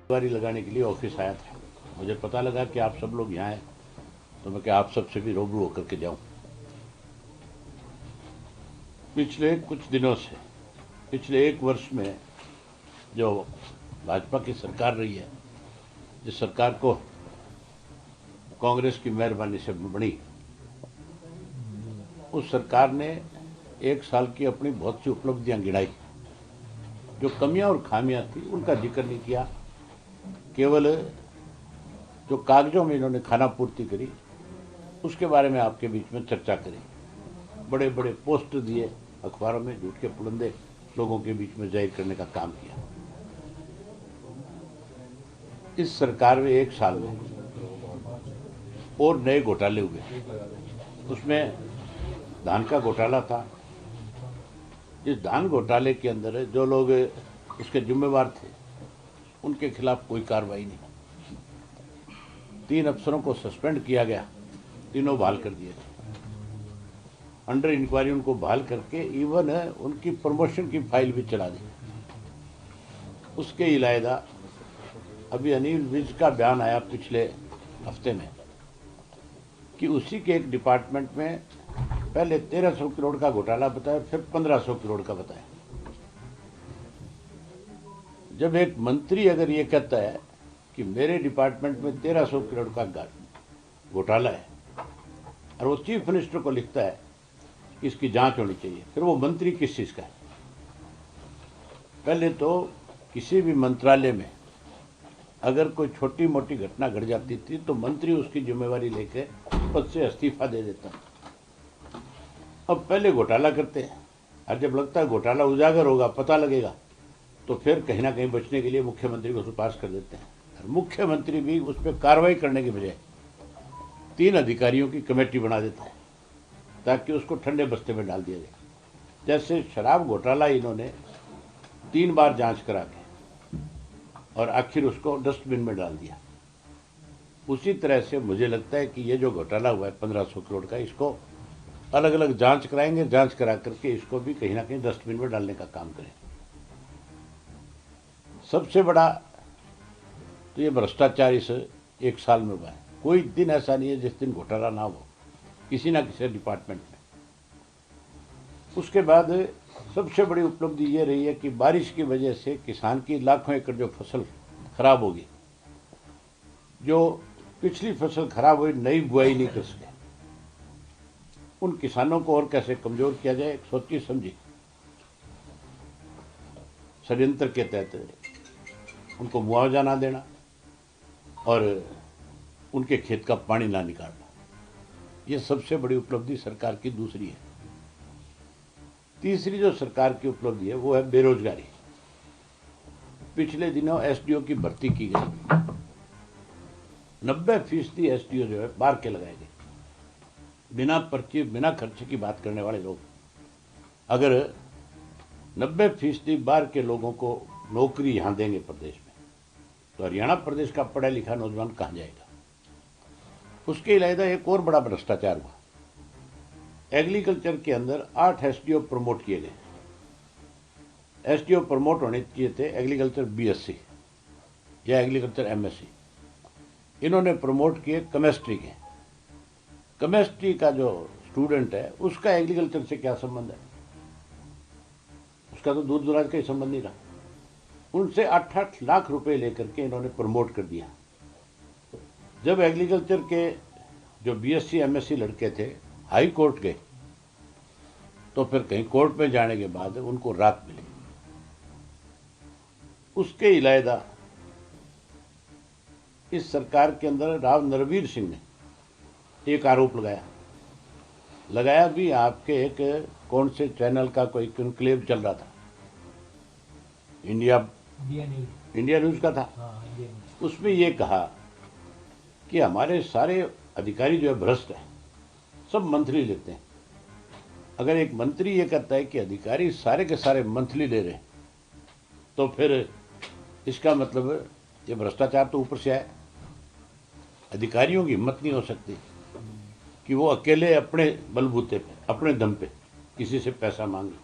बारी लगाने के लिए ऑफिस आया था। मुझे पता लगा कि आप सब लोग यहाँ हैं, तो मैं क्या आप सबसे भी रूबरू होकर के जाऊं। पिछले कुछ दिनों से, पिछले एक वर्ष में जो भाजपा की सरकार रही है, जिस सरकार को कांग्रेस की मेहरबानी से बनी, उस सरकार ने एक साल की अपनी बहुत सी उपलब्धियां गिनाई। जो कमियां और खामियां थी उनका जिक्र नहीं किया, केवल जो कागजों में इन्होंने खाना पूर्ति करी उसके बारे में आपके बीच में चर्चा करी। बड़े बड़े पोस्टर दिए अखबारों में, झूठ के पुलंदे लोगों के बीच में जाहिर करने का काम किया। इस सरकार में एक साल में और नए घोटाले हुए। उसमें धान का घोटाला था। इस धान घोटाले के अंदर जो लोग उसके जिम्मेवार थे उनके खिलाफ कोई कार्रवाई नहीं। 3 अफसरों को सस्पेंड किया गया, तीनों बहाल कर दिए थे। अंडर इंक्वायरी उनको बहाल करके इवन उनकी प्रमोशन की फाइल भी चला दी। उसके अलावा अभी अनिल विज का बयान आया पिछले हफ्ते में कि उसी के एक डिपार्टमेंट में पहले 1300 करोड़ का घोटाला बताया, फिर 1500 करोड़ का बताया। जब एक मंत्री अगर ये कहता है कि मेरे डिपार्टमेंट में 1300 करोड़ का घोटाला है और वो चीफ मिनिस्टर को लिखता है कि इसकी जांच होनी चाहिए, फिर वो मंत्री किस चीज का है? पहले तो किसी भी मंत्रालय में अगर कोई छोटी मोटी घटना घट जाती थी तो मंत्री उसकी जिम्मेवारी लेकर पद से इस्तीफा दे देता। अब पहले घोटाला करते हैं और जब लगता है घोटाला उजागर होगा, पता लगेगा, तो फिर कहीं ना कहीं बचने के लिए मुख्यमंत्री को सुपारिश कर देते हैं। और मुख्यमंत्री भी उस पर कार्रवाई करने के बजाय 3 अधिकारियों की कमेटी बना देता है ताकि उसको ठंडे बस्ते में डाल दिया जाए। जैसे शराब घोटाला इन्होंने 3 बार जांच करा के और आखिर उसको डस्टबिन में डाल दिया। उसी तरह से मुझे लगता है कि ये जो घोटाला हुआ है 1500 करोड़ का, इसको अलग अलग जांच कराएंगे, जांच करा करके इसको भी कहीं ना कहीं डस्टबिन में डालने का काम करें। सबसे बड़ा तो ये भ्रष्टाचार इस एक साल में हुआ है। कोई दिन ऐसा नहीं है जिस दिन घोटाला ना हो किसी ना किसी डिपार्टमेंट में। उसके बाद सबसे बड़ी उपलब्धि ये रही है कि बारिश की वजह से किसान की लाखों एकड़ जो फसल खराब होगी, जो पिछली फसल खराब हुई, नई बुआई नहीं कर सके, उन किसानों को और कैसे कमजोर किया जाए, सोची समझी षड्यंत्र के तहत उनको मुआवजा ना देना और उनके खेत का पानी ना निकालना, ये सबसे बड़ी उपलब्धि सरकार की दूसरी है। तीसरी जो सरकार की उपलब्धि है वो है बेरोजगारी। पिछले दिनों एसडीओ की भर्ती की गई। 90% एसडीओ जो है बाहर के लगाए गए, बिना पर्ची बिना खर्चे की बात करने वाले लोग। अगर 90% बाहर के लोगों को नौकरी यहां देंगे प्रदेश में, तो हरियाणा प्रदेश का पढ़ा लिखा नौजवान कहां जाएगा? उसके अलावा एक और बड़ा भ्रष्टाचार हुआ। एग्रीकल्चर के अंदर 8 एसडीओ प्रमोट किए गए। एसडीओ प्रमोट होने चाहिए थे एग्रीकल्चर बीएससी या एग्रीकल्चर एमएससी, इन्होंने प्रमोट किए केमिस्ट्री के। केमिस्ट्री का जो स्टूडेंट है उसका एग्रीकल्चर से क्या संबंध है? उसका तो दूर दराज का ही संबंध नहीं रहा। उनसे 8-8 लाख रुपए लेकर के इन्होंने प्रमोट कर दिया। जब एग्रीकल्चर के जो बीएससी एमएससी लड़के थे हाई कोर्ट गए, तो फिर कहीं कोर्ट में जाने के बाद उनको राहत मिली। उसके अलावा इस सरकार के अंदर राव नरवीर सिंह ने एक आरोप लगाया भी। आपके एक कौन से चैनल का कोई कॉन्क्लेव चल रहा था, इंडिया न्यूज का था। उसमें ये कहा कि हमारे सारे अधिकारी जो है भ्रष्ट है, सब मंथली लेते हैं। अगर एक मंत्री ये कहता है कि अधिकारी सारे के सारे मंथली ले रहे हैं, तो फिर इसका मतलब ये भ्रष्टाचार तो ऊपर से आए। अधिकारियों की हिम्मत नहीं हो सकती कि वो अकेले अपने बलबूते पे, अपने दम पे किसी से पैसा मांगे।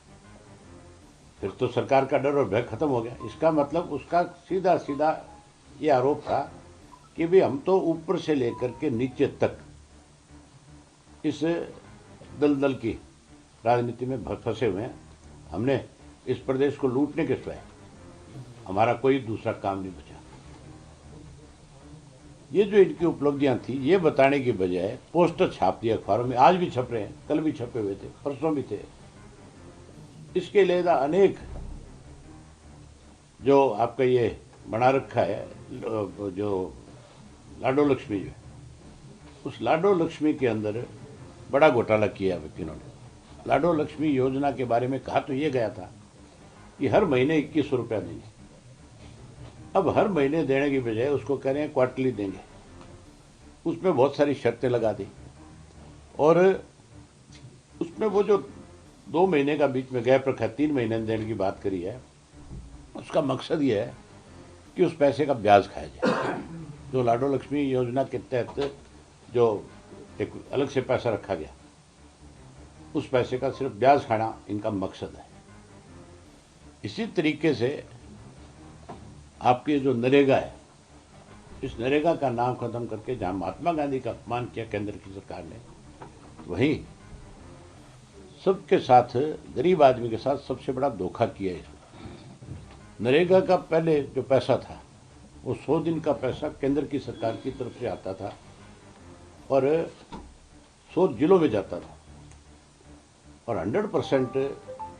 फिर तो सरकार का डर और भय खत्म हो गया। इसका मतलब उसका सीधा सीधा ये आरोप था कि भाई हम तो ऊपर से लेकर के नीचे तक इस दलदल की राजनीति में फंसे हुए हैं। हमने इस प्रदेश को लूटने के सिवाय हमारा कोई दूसरा काम नहीं बचा। ये जो इनकी उपलब्धियां थी ये बताने की बजाय पोस्टर छाप दिए अखबारों में, आज भी छप रहे हैं, कल भी छपे हुए थे, परसों भी थे। इसके लिए अनेक जो आपका ये बना रखा है जो लाडो लक्ष्मी जो है, उस लाडो लक्ष्मी के अंदर बड़ा घोटाला किया व्यक्तियों ने। लाडो लक्ष्मी योजना के बारे में कहा तो ये गया था कि हर महीने 2100 रुपया देंगे। अब हर महीने देने की बजाय उसको कह रहे हैं क्वार्टरली देंगे। उसमें बहुत सारी शर्तें लगा दी और उसमें वो जो 2 महीने का बीच में गैप रखा, 3 महीने देने की बात करी है, उसका मकसद ये है कि उस पैसे का ब्याज खाया जाए। जो लाडो लक्ष्मी योजना के तहत जो एक अलग से पैसा रखा गया, उस पैसे का सिर्फ ब्याज खाना इनका मकसद है। इसी तरीके से आपके जो नरेगा है, इस नरेगा का नाम खत्म करके जहां महात्मा गांधी का अपमान किया केंद्र की सरकार ने, वहीं सबके साथ, गरीब आदमी के साथ सबसे बड़ा धोखा किया है। नरेगा का पहले जो पैसा था वो 100 दिन का पैसा केंद्र की सरकार की तरफ से आता था और 100 जिलों में जाता था और 100%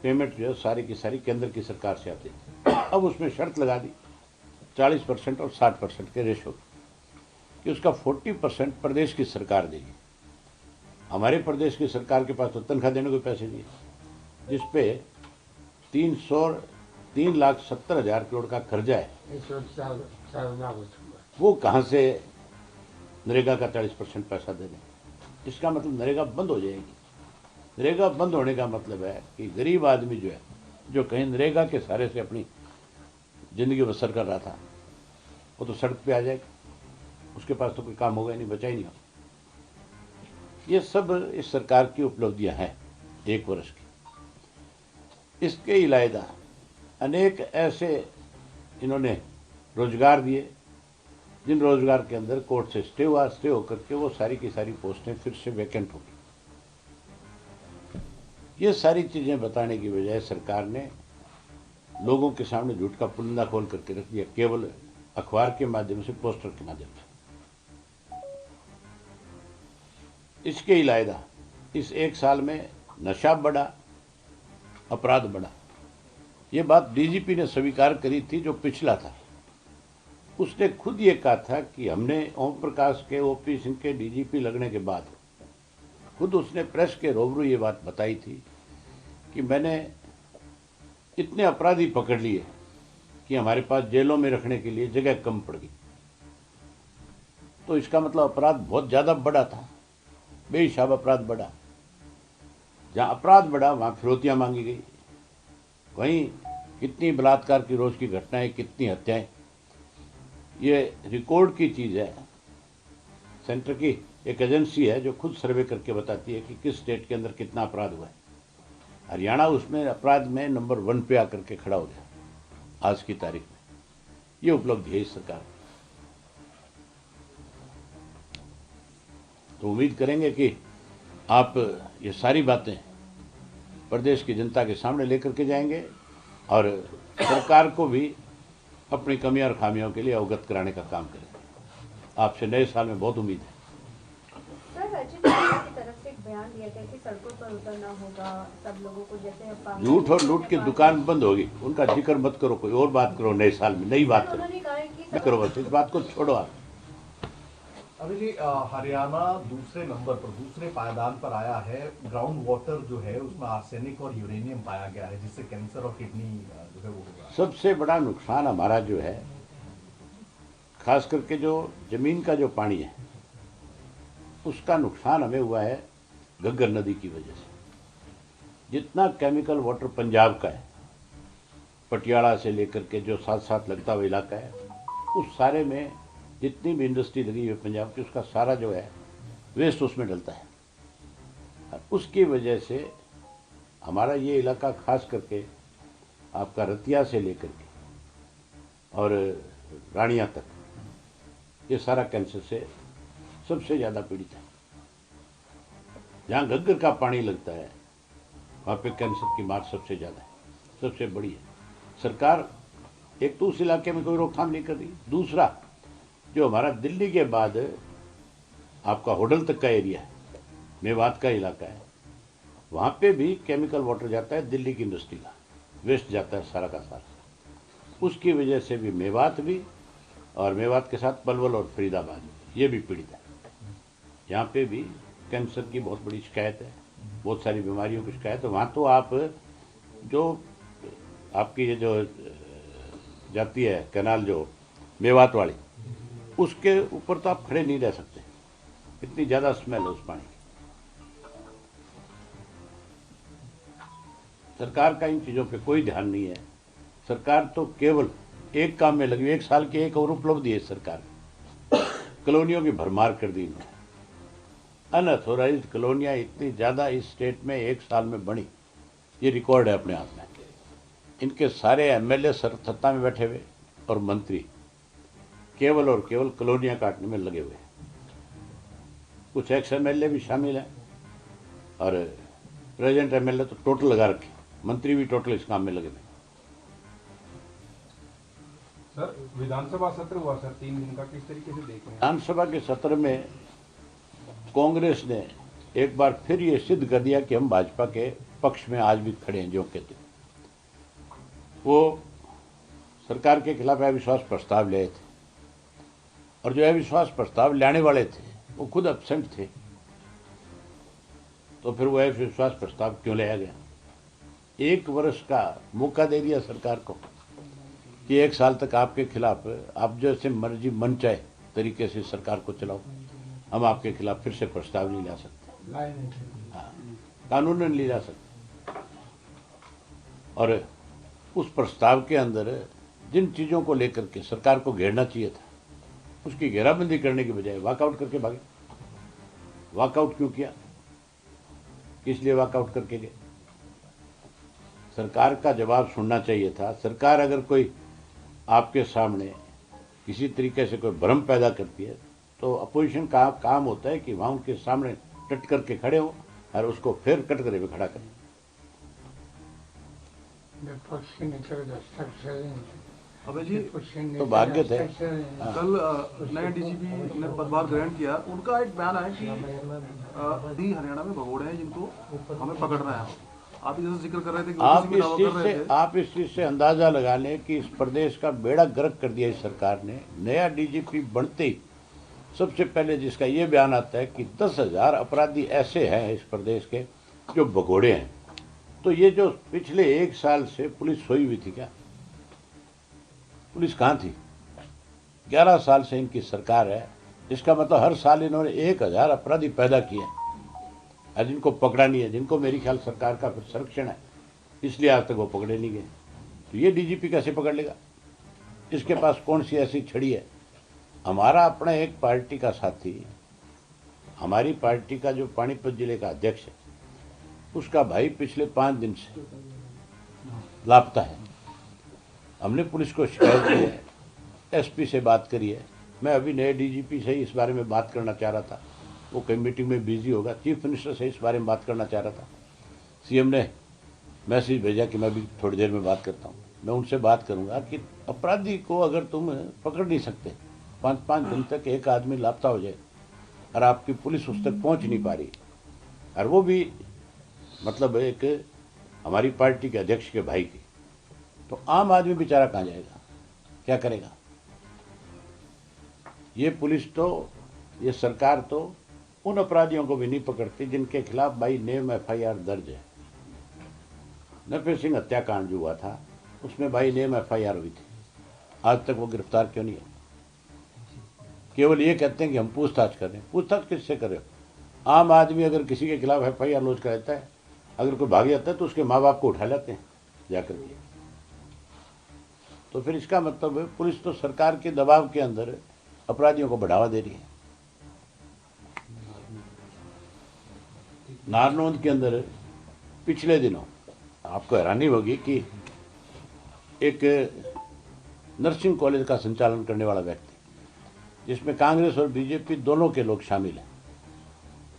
पेमेंट जो है सारी की सारी केंद्र की सरकार से आती थी। अब उसमें शर्त लगा दी 40% और 60% के रेशो कि उसका 40% प्रदेश की सरकार देगी। हमारे प्रदेश की सरकार के पास तो तनख्वाह देने को पैसे नहीं है, जिसपे 3,70,000 करोड़ का कर्जा है। वो कहाँ से नरेगा का 40% पैसा दे दें? इसका मतलब नरेगा बंद हो जाएगी। नरेगा बंद होने का मतलब है कि गरीब आदमी जो है, जो कहीं नरेगा के सहारे से अपनी जिंदगी बसर कर रहा था, वो तो सड़क पे आ जाएगा, उसके पास तो कोई काम होगा ही नहीं, बचा ही नहीं होगा। ये सब इस सरकार की उपलब्धियां हैं 1 वर्ष की। इसके अलावा अनेक ऐसे इन्होंने रोजगार दिए जिन रोजगार के अंदर कोर्ट से स्टे होकर के वो सारी की सारी पोस्टें फिर से वैकेंट होगी। ये सारी चीजें बताने की बजाय सरकार ने लोगों के सामने झूठ का पुलिंदा खोल करके रख दिया, केवल अखबार के माध्यम से, पोस्टर के माध्यम से। इसके अलावा इस 1 साल में नशा बढ़ा, अपराध बढ़ा। ये बात डीजीपी ने स्वीकार करी थी जो पिछला था। उसने खुद ये कहा था कि हमने ओम प्रकाश के, ओपी सिंह के डीजीपी लगने के बाद खुद उसने प्रेस के रूबरू ये बात बताई थी कि मैंने इतने अपराधी पकड़ लिए कि हमारे पास जेलों में रखने के लिए जगह कम पड़ गई। तो इसका मतलब अपराध बहुत ज्यादा बढ़ा था, बेहिसाब अपराध बढ़ा। जहां अपराध बढ़ा वहां फिरौतियां मांगी गई। वहीं कितनी बलात्कार की रोज की घटनाएं, कितनी हत्याएं, ये रिकॉर्ड की चीज है। सेंटर की एक एजेंसी है जो खुद सर्वे करके बताती है कि किस स्टेट के अंदर कितना अपराध हुआ है। हरियाणा उसमें अपराध में नंबर 1 पे आकर के खड़ा हो गया आज की तारीख में। ये उपलब्धि है इस सरकार की। तो उम्मीद करेंगे कि आप ये सारी बातें प्रदेश की जनता के सामने लेकर के जाएंगे और सरकार को भी अपनी कमियां और खामियों के लिए अवगत कराने का काम करेंगे। आपसे नए साल में बहुत उम्मीद है। सर, राज्य सरकार की तरफ से एक बयान दिया गया कि सड़कों पर उतरना होगा सब लोगों को, जैसे झूठ और लूट की दुकान बंद होगी, उनका जिक्र मत करो, कोई और बात करो। नए साल में नई बात करो, बस इस बात को छोड़ो आप। अभी जी हरियाणा दूसरे नंबर पर, दूसरे पायदान पर आया है। ग्राउंड वाटर जो है उसमें आर्सेनिक और यूरेनियम पाया गया है, जिससे कैंसर और किडनी जो है वो होगा। सबसे बड़ा नुकसान हमारा जो है, खास करके जो जमीन का जो पानी है उसका नुकसान हमें हुआ है घग्गर नदी की वजह से। जितना केमिकल वाटर पंजाब का है, पटियाला से लेकर के जो साथ साथ लगता हुआ इलाका है, उस सारे में जितनी भी इंडस्ट्री लगी हुई है पंजाब की, उसका सारा जो है वेस्ट उसमें डलता है। उसकी वजह से हमारा ये इलाका खास करके आपका रतिया से लेकर के और रानिया तक ये सारा कैंसर से सबसे ज़्यादा पीड़ित है। जहाँ घग्गर का पानी लगता है वहाँ पे कैंसर की मार सबसे ज़्यादा है, सबसे बड़ी है। सरकार एक तो उस इलाके में कोई रोकथाम नहीं कर रही, दूसरा जो हमारा दिल्ली के बाद आपका होडल तक का एरिया है, मेवात का इलाका है, वहाँ पे भी केमिकल वाटर जाता है, दिल्ली की इंडस्ट्री का वेस्ट जाता है सारा का सारा। उसकी वजह से भी मेवात भी, और मेवात के साथ पलवल और फरीदाबाद भी, ये भी पीड़ित है। यहाँ पे भी कैंसर की बहुत बड़ी शिकायत है, बहुत सारी बीमारियों की शिकायत है। वहाँ तो आप जो आपकी ये जो जाती है कैनाल जो मेवात वाली, उसके ऊपर तो आप खड़े नहीं रह सकते, इतनी ज़्यादा स्मेल है उस पानी की। सरकार का इन चीज़ों पे कोई ध्यान नहीं है। सरकार तो केवल एक काम में लगी, 1 साल की एक और उपलब्धि है सरकार, कॉलोनियों की भरमार कर दी इन्होंने। अनऑथोराइज्ड कॉलोनियाँ इतनी ज़्यादा इस स्टेट में 1 साल में बनी, ये रिकॉर्ड है अपने आप में। इनके सारे एमएलए सत्ता में बैठे हुए और मंत्री केवल और केवल कॉलोनियाँ काटने में लगे हुए हैं। कुछ एक्स एमएलए भी शामिल हैं और प्रेजेंट एमएलए तो टोटल लगा रखे, मंत्री भी टोटल इस काम में लगे हुए। सर विधानसभा सत्र हुआ सर 3 दिन का, किस तरीके से देख रहे हैं? विधानसभा के सत्र में कांग्रेस ने एक बार फिर ये सिद्ध कर दिया कि हम भाजपा के पक्ष में आज भी खड़े हैं। जो कहते वो सरकार के खिलाफ अविश्वास प्रस्ताव ले थे, और जो अविश्वास प्रस्ताव लाने वाले थे वो खुद एब्सेंट थे, तो फिर वो अविश्वास प्रस्ताव क्यों लाया गया? 1 वर्ष का मौका दे दिया सरकार को कि 1 साल तक आपके खिलाफ आप जैसे मर्जी मन चाहे तरीके से सरकार को चलाओ, हम आपके खिलाफ फिर से प्रस्ताव नहीं ला सकते, हाँ, कानूनन नहीं ला सकते। और उस प्रस्ताव के अंदर जिन चीज़ों को लेकर के सरकार को घेरना चाहिए था, उसकी घेराबंदी करने की बजाय वॉकआउट करके भागे। वॉकआउट क्यों किया? किस लिए वॉकआउट करके गए? सरकार का जवाब सुनना चाहिए था। सरकार अगर कोई आपके सामने किसी तरीके से कोई भ्रम पैदा करती है तो अपोजिशन का काम होता है कि वहाँ उनके सामने टट करके खड़े हो और उसको फिर कटघरे में खड़ा करें। विपक्ष के नेता का हस्ताक्षर अबे जी तो भाग्य थे। कल नए डीजीपी ने पदभार ग्रहण किया, उनका एक बयान है कि हरियाणा में भगोड़े हैं जिनको हमें पकड़ना है। आप जैसे जिक्र कर रहे थे कि आप इस चीज से अंदाजा लगा लें कि इस प्रदेश का बेड़ा गर्क कर दिया इस सरकार ने। नया डीजीपी बनते ही सबसे पहले जिसका ये बयान आता है कि 10,000 अपराधी ऐसे हैं इस प्रदेश के जो भगोड़े हैं। तो ये जो पिछले 1 साल से पुलिस सोई हुई थी क्या? पुलिस कहाँ थी? 11 साल से इनकी सरकार है, इसका मतलब हर साल इन्होंने 1,000 अपराधी पैदा किए और जिनको पकड़ा नहीं है, जिनको मेरी ख्याल सरकार का फिर संरक्षण है, इसलिए आज तक वो पकड़े नहीं गए। तो ये डीजीपी कैसे पकड़ लेगा? इसके पास कौन सी ऐसी छड़ी है? हमारा अपना एक पार्टी का साथी, हमारी पार्टी का जो पानीपत जिले का अध्यक्ष है, उसका भाई पिछले 5 दिन से लापता है। हमने पुलिस को शिकायत की है, एसपी से बात करी है। मैं अभी नए डीजीपी से ही इस बारे में बात करना चाह रहा था, वो कई मीटिंग में बिजी होगा। चीफ मिनिस्टर से इस बारे में बात करना चाह रहा था। सीएम ने मैसेज भेजा कि मैं भी थोड़ी देर में बात करता हूँ। मैं उनसे बात करूँगा कि अपराधी को अगर तुम पकड़ नहीं सकते, 5-5 दिन तक एक आदमी लापता हो जाए और आपकी पुलिस उस तक पहुँच नहीं पा रही, और वो भी मतलब एक हमारी पार्टी के अध्यक्ष के भाई की, तो आम आदमी बेचारा कहाँ जाएगा, क्या करेगा? ये पुलिस तो, ये सरकार तो उन अपराधियों को भी नहीं पकड़ती जिनके खिलाफ बाई नेम एफआईआर दर्ज है। नरपेश सिंह हत्याकांड जो हुआ था उसमें बाई नेम एफआईआर हुई थी, आज तक वो गिरफ्तार क्यों नहीं है? केवल ये कहते हैं कि हम पूछताछ कर रहे हैं। पूछताछ किससे कर रहे हो? आम आदमी अगर किसी के खिलाफ एफआईआर लॉन्च कराता है, अगर कोई भाग जाता है तो उसके माँ बाप को उठा लेते हैं जाकर के। तो फिर इसका मतलब है पुलिस तो सरकार के दबाव के अंदर अपराधियों को बढ़ावा दे रही है। नारनौंद के अंदर पिछले दिनों आपको हैरानी होगी कि एक नर्सिंग कॉलेज का संचालन करने वाला व्यक्ति जिसमें कांग्रेस और बीजेपी दोनों के लोग शामिल हैं,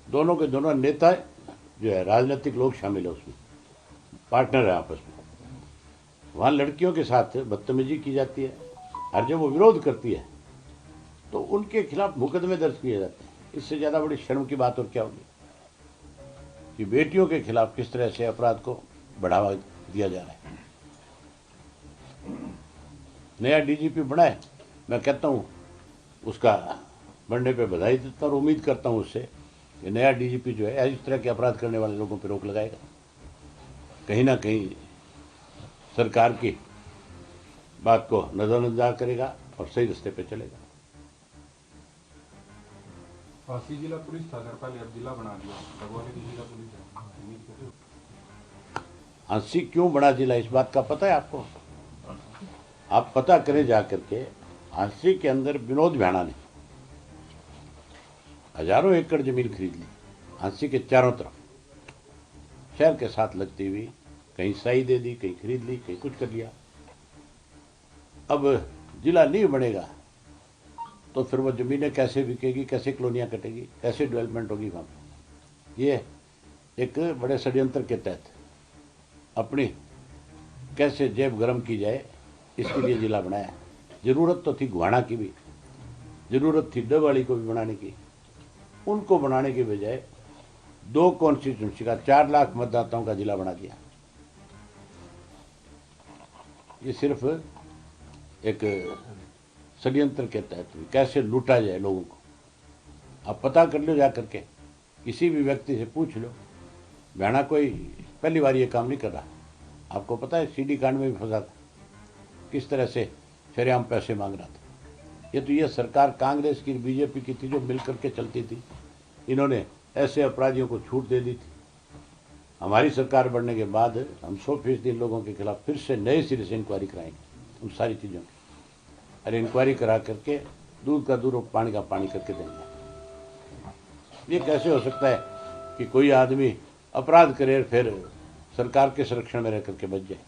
दोनों के दोनों नेता जो है राजनीतिक लोग शामिल है, उसमें पार्टनर है आपस में। वहाँ लड़कियों के साथ बदतमीजी की जाती है और जब वो विरोध करती है तो उनके खिलाफ मुकदमे दर्ज किए जाते हैं। इससे ज़्यादा बड़ी शर्म की बात और क्या होगी कि बेटियों के खिलाफ किस तरह से अपराध को बढ़ावा दिया जा रहा है। नया डीजीपी बना है, मैं कहता हूँ उसका बनने पे बधाई देता हूँ और उम्मीद करता हूँ उससे कि नया डीजीपी जो है इस तरह के अपराध करने वाले लोगों पर रोक लगाएगा, कहीं ना कहीं सरकार की बात को नजरअंदाज करेगा और सही रास्ते पे चलेगा। फांसी जिला पुलिस था सर, पहले अब जिला बना दिया, भगवानी जिला पुलिस है। हांसी क्यों बड़ा जिला, इस बात का पता है आपको? आप पता करें जा करके। हांसी के अंदर विनोद भैणा ने हजारों एकड़ जमीन खरीद ली हांसी के चारों तरफ, शहर के साथ लगती हुई, कहीं सही दे दी, कहीं खरीद ली, कहीं कुछ कर लिया। अब जिला नहीं बनेगा तो फिर वो जमीनें कैसे बिकेगी, कैसे कॉलोनियां कटेगी, कैसे डेवलपमेंट होगी वहाँ पे? ये एक बड़े षड्यंत्र के तहत अपनी कैसे जेब गर्म की जाए इसके लिए जिला बनाया। जरूरत तो थी गुहाना की भी, जरूरत थी डबवाली को भी बनाने की। उनको बनाने के बजाय 2 कॉन्स्टिट्यूंसी का 4 लाख मतदाताओं का जिला बना दिया। ये सिर्फ एक षड्यंत्र के तहत कैसे लूटा जाए लोगों को। आप पता कर लो जा करके, किसी भी व्यक्ति से पूछ लो। भैणा कोई पहली बार ये काम नहीं कर रहा, आपको पता है सीडी कांड में भी फंसा था, किस तरह से शरेआम पैसे मांग रहा था। ये सरकार कांग्रेस की बीजेपी की थी जो मिल करके चलती थी, इन्होंने ऐसे अपराधियों को छूट दे दी थी। हमारी सरकार बढ़ने के बाद हम 100% इन लोगों के खिलाफ फिर से नए सिरे से इंक्वायरी कराएंगे उन सारी चीज़ों की। अरे इंक्वायरी करा करके दूध का दूध और पानी का पानी करके देंगे। ये कैसे हो सकता है कि कोई आदमी अपराध करे फिर सरकार के संरक्षण में रह करके बच जाए?